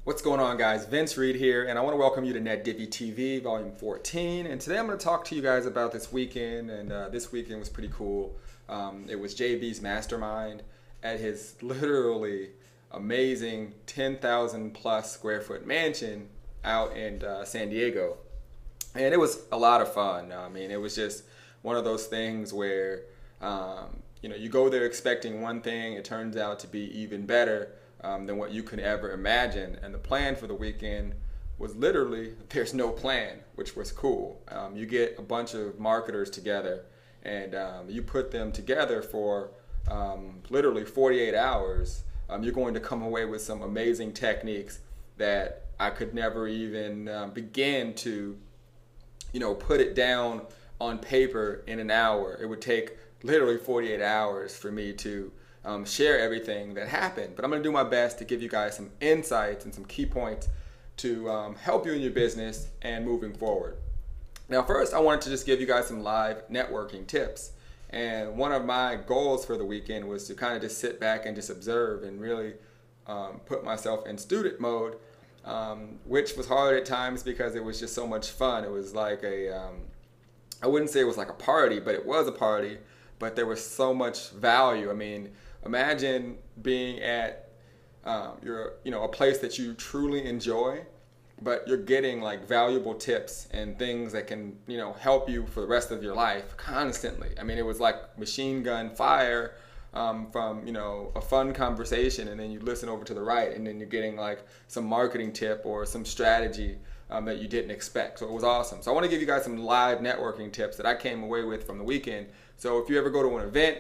What's going on, guys? Vince Reed here, and I want to welcome you to NetDivvy TV, Volume 14. And today I'm going to talk to you guys about this weekend, and this weekend was pretty cool. It was JB's mastermind at his literally amazing 10,000 plus square foot mansion out in San Diego. And it was a lot of fun. I mean, it was just one of those things where, you go there expecting one thing, it turns out to be even better than what you could ever imagine. And the plan for the weekend was literally, there's no plan, which was cool. You get a bunch of marketers together and you put them together for literally 48 hours. You're going to come away with some amazing techniques that I could never even begin to, put it down on paper in an hour. It would take literally 48 hours for me to share everything that happened. But I'm going to do my best to give you guys some insights and some key points to help you in your business and moving forward. Now, first, I wanted to just give you guys some live networking tips. And one of my goals for the weekend was to kind of just sit back and just observe and really put myself in student mode, which was hard at times because it was just so much fun. It was like I wouldn't say it was like a party, but it was a party, but there was so much value. I mean, imagine being at a place that you truly enjoy, but you're getting like valuable tips and things that can, help you for the rest of your life constantly. I mean, it was like machine gun fire from, a fun conversation, and then you listen over to the right and then you're getting like some marketing tip or some strategy that you didn't expect. So it was awesome. So I want to give you guys some live networking tips that I came away with from the weekend. So if you ever go to an event,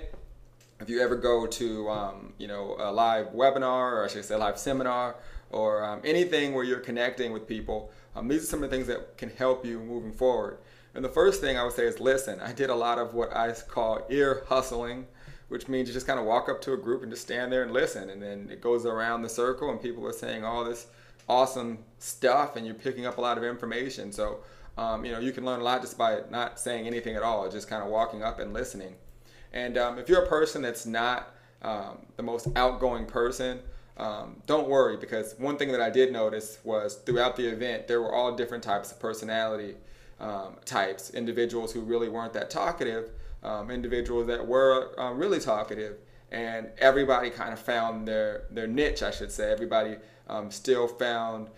if you ever go to a live webinar, or I should say live seminar, or anything where you're connecting with people, these are some of the things that can help you moving forward. And the first thing I would say is listen. I did a lot of what I call ear hustling, which means you just kind of walk up to a group and just stand there and listen. And then it goes around the circle and people are saying all this awesome stuff and you're picking up a lot of information. So, you can learn a lot just by not saying anything at all, just kind of walking up and listening. And if you're a person that's not the most outgoing person, don't worry, because one thing that I did notice was throughout the event, there were all different types of personality types, individuals who really weren't that talkative, individuals that were really talkative, and everybody kind of found their niche, I should say. Everybody still found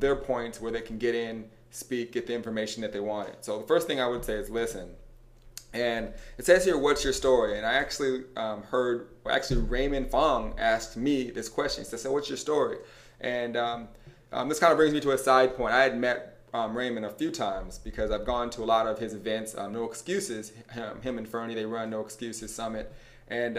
their points where they can get in, speak, get the information that they wanted. So the first thing I would say is listen. And it says here, what's your story? And I actually heard Raymond Fong asked me this question. He said, so what's your story? And this kind of brings me to a side point. I had met Raymond a few times because I've gone to a lot of his events. No Excuses, him and Fernie, they run No Excuses Summit. And,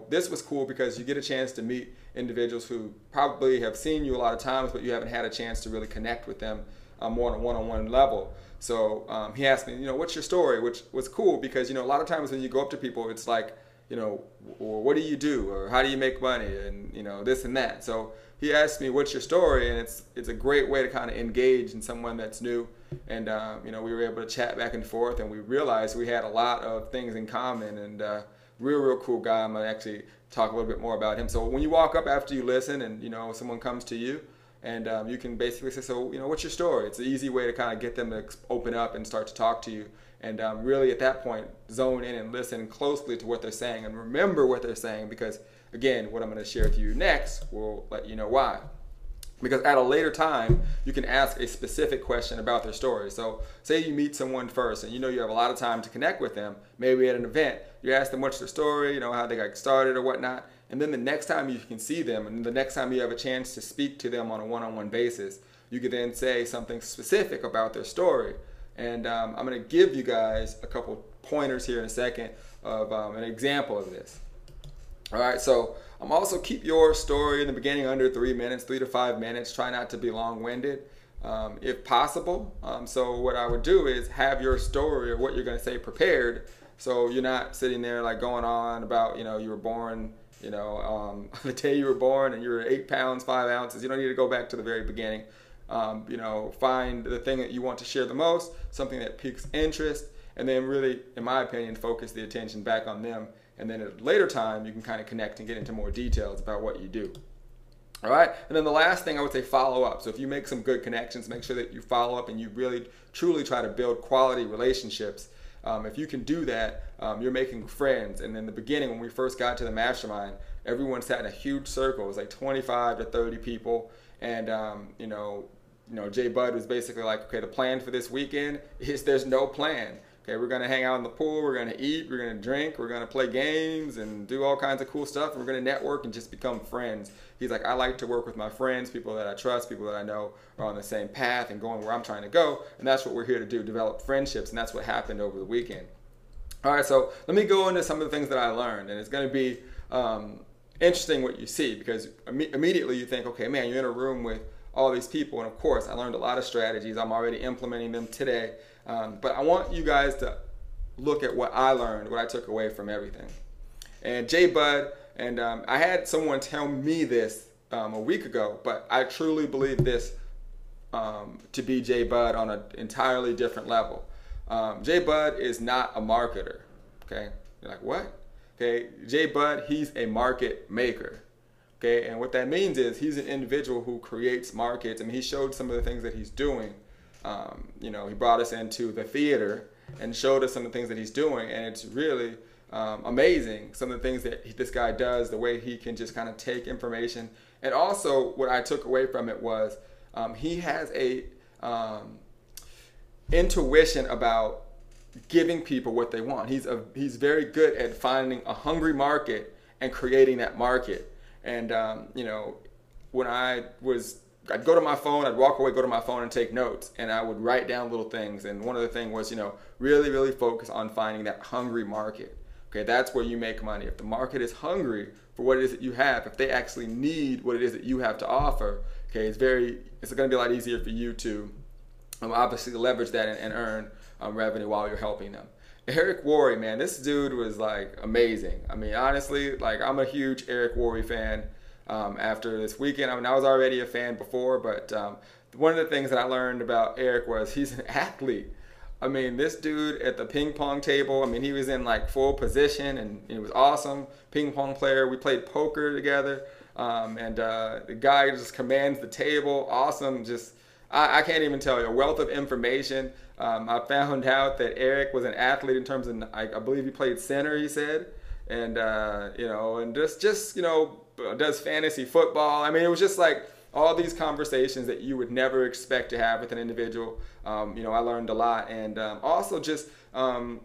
this was cool because you get a chance to meet individuals who probably have seen you a lot of times, but you haven't had a chance to really connect with them more on a one-on-one level. So he asked me, what's your story? Which was cool because, a lot of times when you go up to people, it's like, well, what do you do? Or how do you make money? And, this and that. So he asked me, what's your story? And it's a great way to kind of engage in someone that's new. And, we were able to chat back and forth, and we realized we had a lot of things in common. And real cool guy. I'm going to actually talk a little bit more about him. So when you walk up after you listen and, someone comes to you, and you can basically say, so, what's your story? It's an easy way to kind of get them to open up and start to talk to you. And really at that point, zone in and listen closely to what they're saying and remember what they're saying, because again, what I'm going to share with you next will let you know why. Because at a later time, you can ask a specific question about their story. So say you meet someone first and you have a lot of time to connect with them, maybe at an event, you ask them what's their story, how they got started or whatnot. And then the next time you can see them, and the next time you have a chance to speak to them on a one-on-one basis, you can then say something specific about their story. And I'm going to give you guys a couple pointers here in a second of an example of this. All right, so also keep your story in the beginning under 3 minutes, 3 to 5 minutes. Try not to be long-winded if possible. So what I would do is have your story or what you're going to say prepared, so you're not sitting there like going on about, you were born, the day you were born and you're 8 pounds, 5 ounces. You don't need to go back to the very beginning. Find the thing that you want to share the most, something that piques interest, and then really, in my opinion, focus the attention back on them. And then at a later time, you can kind of connect and get into more details about what you do. All right. And then the last thing I would say, follow up. So if you make some good connections, make sure that you follow up and you really truly try to build quality relationships. If you can do that, you're making friends. And in the beginning, when we first got to the mastermind, everyone sat in a huge circle. It was like 25 to 30 people. And, Jay Budd was basically like, okay, the plan for this weekend is there's no plan. Okay, we're going to hang out in the pool, we're going to eat, we're going to drink, we're going to play games and do all kinds of cool stuff. And we're going to network and just become friends. He's like, I like to work with my friends, people that I trust, people that I know are on the same path and going where I'm trying to go. And that's what we're here to do, develop friendships. And that's what happened over the weekend. All right, so let me go into some of the things that I learned. And it's going to be interesting what you see, because immediately you think, okay, man, you're in a room with all these people. And of course, I learned a lot of strategies. I'm already implementing them today. But I want you guys to look at what I learned, what I took away from everything. And Jay Budd, and I had someone tell me this a week ago, but I truly believe this to be Jay Budd on an entirely different level. Jay Budd is not a marketer, okay? You're like, what? Okay, Jay Budd, he's a market maker. Okay, and what that means is he's an individual who creates markets. I mean, he showed some of the things that he's doing. He brought us into the theater and showed us some of the things that he's doing, and it's really amazing, some of the things that this guy does, the way he can just kind of take information. And also what I took away from it was he has a intuition about giving people what they want. He's very good at finding a hungry market and creating that market. And, when I'd go to my phone, I'd walk away, go to my phone and take notes, and I would write down little things. And one of the things was, really, really focus on finding that hungry market. Okay, that's where you make money. If the market is hungry for what it is that you have, if they actually need what it is that you have to offer, okay, it's going to be a lot easier for you to obviously leverage that and earn revenue while you're helping them. Eric Worre, man, this dude was like amazing. I mean, honestly, like I'm a huge Eric Worre fan after this weekend. I mean, I was already a fan before, but one of the things that I learned about Eric was he's an athlete. I mean, this dude at the ping pong table, I mean, he was in like full position and it was awesome. Ping pong player. We played poker together. The guy just commands the table. Awesome. Just, I can't even tell you, a wealth of information. I found out that Eric was an athlete in terms of, I believe he played center, he said. And, and just does fantasy football. I mean, it was just like all these conversations that you would never expect to have with an individual. I learned a lot. And also just, in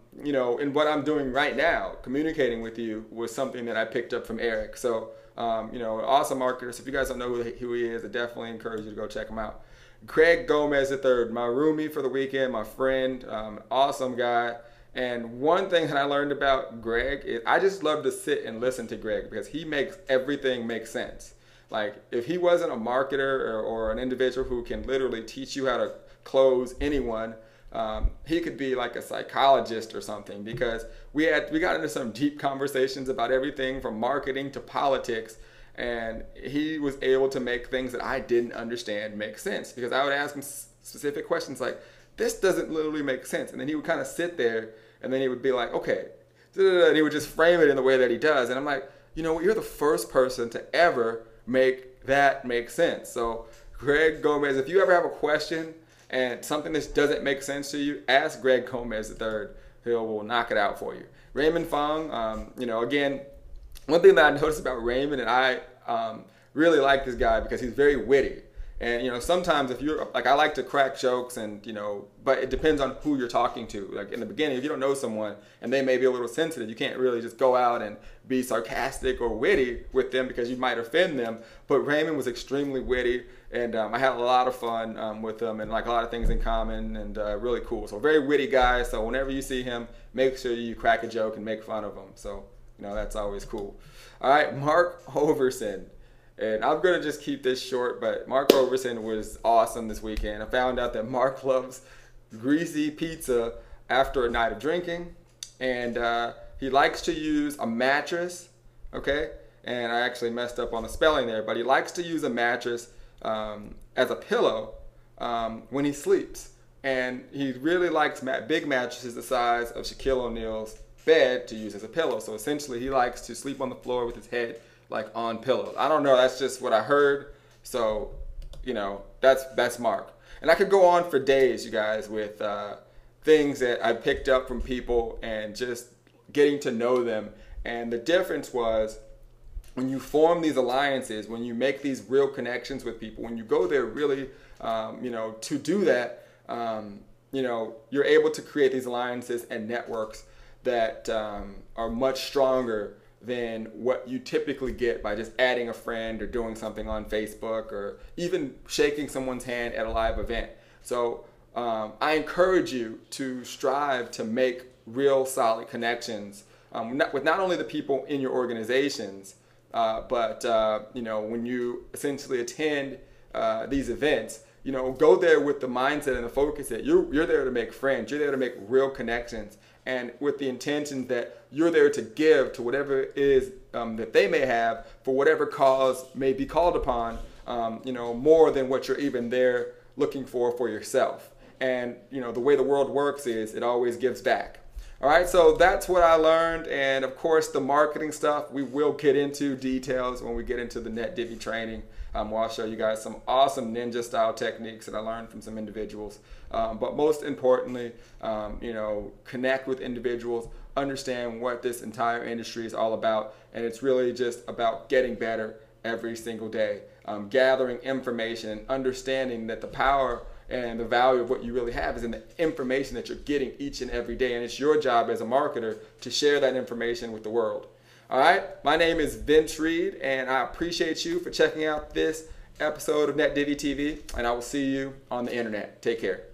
what I'm doing right now, communicating with you was something that I picked up from Eric. So, awesome marketer. So if you guys don't know who he is, I definitely encourage you to go check him out. Greg Gomez III, my roomie for the weekend, my friend, awesome guy. And one thing that I learned about Greg is I just love to sit and listen to Greg because he makes everything make sense. Like if he wasn't a marketer or an individual who can literally teach you how to close anyone, he could be like a psychologist or something, because we got into some deep conversations about everything from marketing to politics. And he was able to make things that I didn't understand make sense, because I would ask him specific questions like, this doesn't literally make sense. And then he would kind of sit there and then he would be like, okay, and he would just frame it in the way that he does. And I'm like, you know what, you're the first person to ever make that make sense. So Greg Gomez, if you ever have a question and something that doesn't make sense to you, ask Greg Gomez III. He will knock it out for you. Raymond Fong, again, one thing that I noticed about Raymond, and I really like this guy because he's very witty. And, sometimes if you're, like, I like to crack jokes and, but it depends on who you're talking to. Like in the beginning, if you don't know someone and they may be a little sensitive, you can't really just go out and be sarcastic or witty with them because you might offend them. But Raymond was extremely witty, and I had a lot of fun with him, and like a lot of things in common, and really cool. So very witty guy. So whenever you see him, make sure you crack a joke and make fun of him. So, that's always cool. All right, Mark Hoverson. And I'm going to just keep this short, but Mark Hoverson was awesome this weekend. I found out that Mark loves greasy pizza after a night of drinking. And he likes to use a mattress, okay? And I actually messed up on the spelling there, but he likes to use a mattress as a pillow when he sleeps. And he really likes big mattresses the size of Shaquille O'Neal's bed to use as a pillow. So essentially he likes to sleep on the floor with his head like on pillows. I don't know. That's just what I heard. So, you know, that's Mark. And I could go on for days, you guys, with things that I picked up from people and just getting to know them. And the difference was when you form these alliances, when you make these real connections with people, when you go there really, you know, to do that, you know, you're able to create these alliances and networks that are much stronger than what you typically get by just adding a friend or doing something on Facebook or even shaking someone's hand at a live event. So I encourage you to strive to make real solid connections with not only the people in your organizations, but you know, when you essentially attend these events, you know, go there with the mindset and the focus that you're there to make friends, you're there to make real connections, and with the intention that you're there to give to whatever it is that they may have for whatever cause may be called upon, you know, more than what you're even there looking for yourself. And, you know, the way the world works is it always gives back. All right, so that's what I learned. And of course, the marketing stuff, we will get into details when we get into the NetDivvy training. Where I'll show you guys some awesome ninja style techniques that I learned from some individuals. But most importantly, you know, connect with individuals, understand what this entire industry is all about. And it's really just about getting better every single day, gathering information and understanding that the power and the value of what you really have is in the information that you're getting each and every day. And it's your job as a marketer to share that information with the world. All right, my name is Vince Reed, and I appreciate you for checking out this episode of NetDivvy TV, and I will see you on the internet. Take care.